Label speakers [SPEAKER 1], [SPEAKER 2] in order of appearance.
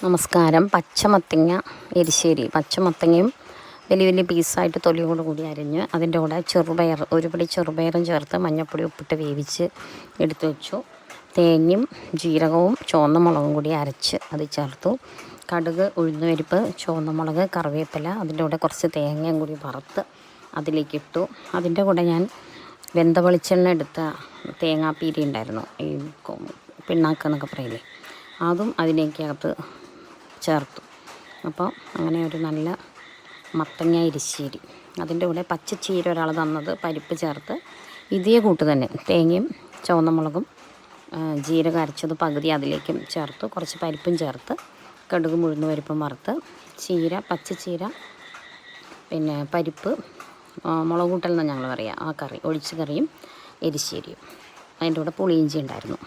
[SPEAKER 1] നമസ്കാരം. പച്ചമത്തങ്ങ എരിശ്ശേരി. പച്ചമത്തങ്ങയും വലിയ വലിയ പീസായിട്ട് തൊലിയോട് കൂടി അരിഞ്ഞ് അതിൻ്റെ കൂടെ ചെറുപയർ, ഒരു പിടി ചെറുപയറും ചേർത്ത് മഞ്ഞൾപ്പൊടി ഉപ്പിട്ട് വേവിച്ച് എടുത്തു വെച്ചു. തേങ്ങയും ജീരകവും ചുവന്ന മുളകും കൂടി അരച്ച് അത് ചേർത്തു. കടുക്, ഉഴുന്നുപരിപ്പ്, ചുവന്ന മുളക്, കറിവേപ്പില, അതിൻ്റെ കൂടെ കുറച്ച് തേങ്ങയും കൂടി വറുത്ത് അതിലേക്കിട്ടു. അതിൻ്റെ കൂടെ ഞാൻ വെന്ത വെളിച്ചെണ്ണ എടുത്ത തേങ്ങാപ്പീരി ഉണ്ടായിരുന്നു, ഈ പിണ്ണാക്ക് എന്നൊക്കെ പറയില്ലേ, അതും അതിലേക്കകത്ത് ചേർത്തു. അപ്പോൾ അങ്ങനെ ഒരു നല്ല മത്തങ്ങ എരിശ്ശേരി. അതിൻ്റെ കൂടെ പച്ചച്ചീര ഒരാൾ തന്നത്, പരിപ്പ് ചേർത്ത് ഇതേ കൂട്ട് തന്നെ തേങ്ങയും ചുവന്ന മുളകും ജീരകം അരച്ചത് പകുതി അതിലേക്കും ചേർത്ത്, കുറച്ച് പരിപ്പും ചേർത്ത് കടുകും ഉഴുന്ന് പരിപ്പും വറുത്ത് ചീര, പച്ചച്ചീര, പിന്നെ പരിപ്പ്, മുളക് കൂട്ടൽ എന്ന് ഞങ്ങൾ പറയുക, ആ കറി, ഒഴിച്ച് കറിയും എരിശ്ശേരിയും. അതിൻ്റെ കൂടെ പുളിയിഞ്ചി ഉണ്ടായിരുന്നു.